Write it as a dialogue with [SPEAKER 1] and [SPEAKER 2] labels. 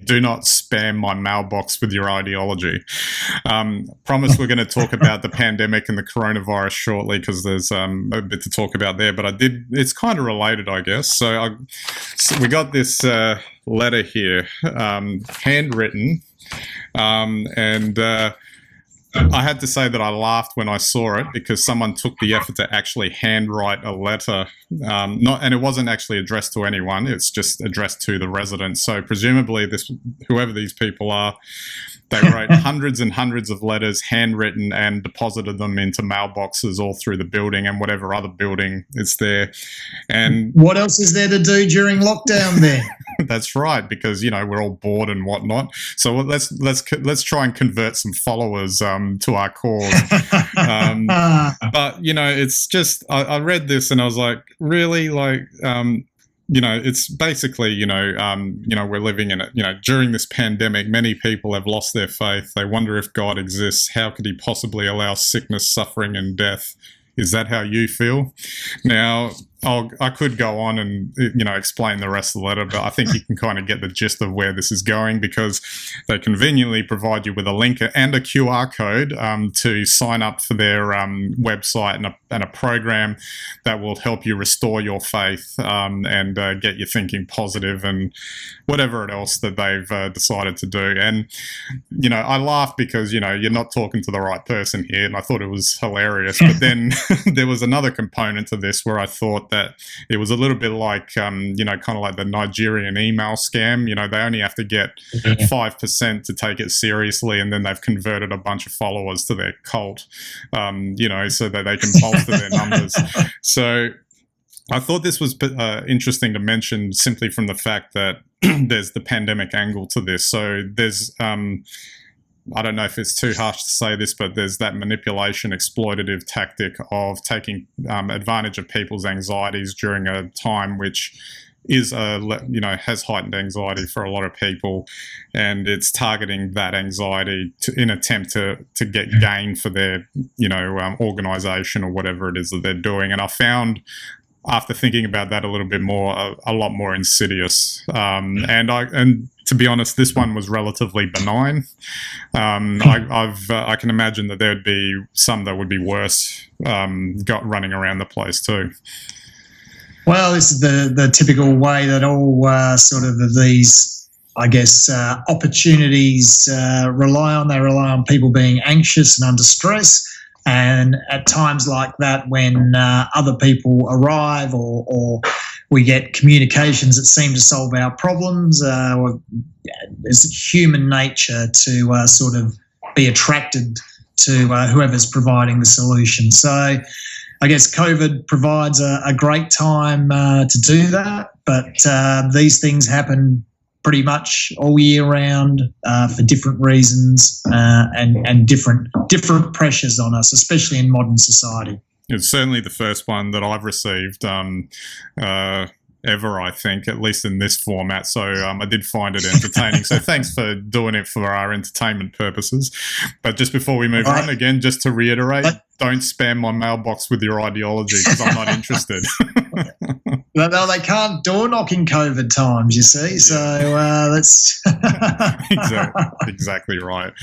[SPEAKER 1] do not spam my mailbox with your ideology. Promise we're going to talk about the pandemic and the coronavirus shortly, because there's a bit to talk about there. But it's kind of related, I guess. So we got this letter here, handwritten, and I had to say that I laughed when I saw it, because someone took the effort to actually handwrite a letter, and it wasn't actually addressed to anyone. It's just addressed to the residents. So presumably, whoever these people are, they wrote hundreds and hundreds of letters, handwritten, and deposited them into mailboxes all through the building and whatever other building is there. And
[SPEAKER 2] what else is there to do during lockdown then?
[SPEAKER 1] That's right, because we're all bored and whatnot. So let's try and convert some followers to our cause. But it's just I read this and I was like, really, like. It's basically, we're living in it. During this pandemic, many people have lost their faith. They wonder if God exists. How could he possibly allow sickness, suffering, and death? Is that how you feel? Now, I could go on and explain the rest of the letter, but I think you can kind of get the gist of where this is going, because they conveniently provide you with a link and a QR code to sign up for their website and a program that will help you restore your faith and get you thinking positive and whatever else that they've decided to do. And I laughed because you're not talking to the right person here, and I thought it was hilarious. But then there was another component to this where I thought that it was a little bit like, kind of like the Nigerian email scam. They only have to get 5% to take it seriously, and then they've converted a bunch of followers to their cult, so that they can bolster their numbers. So I thought this was interesting to mention, simply from the fact that there's the pandemic angle to this. So there's I don't know if it's too harsh to say this, but there's that manipulation, exploitative tactic of taking advantage of people's anxieties during a time which is has heightened anxiety for a lot of people, and it's targeting that anxiety in attempt to get gain for their organization or whatever it is that they're doing. And I found, after thinking about that a little bit more, a lot more insidious. And to be honest, this one was relatively benign. I can imagine that there would be some that would be worse running around the place too.
[SPEAKER 2] Well, this is the typical way that all sort of these, I guess, opportunities rely on. They rely on people being anxious and under stress. And at times like that, when other people arrive or we get communications that seem to solve our problems, it's human nature to sort of be attracted to whoever's providing the solution. So I guess COVID provides a great time to do that, but these things happen pretty much all year round for different reasons and different pressures on us, especially in modern society.
[SPEAKER 1] It's certainly the first one that I've received ever, I think, at least in this format. So I did find it entertaining. So thanks for doing it for our entertainment purposes. But just before we move on, again, just to reiterate, don't spam my mailbox with your ideology, because I'm not interested.
[SPEAKER 2] No, they can't door knock in COVID times, you see. So that's
[SPEAKER 1] exactly right.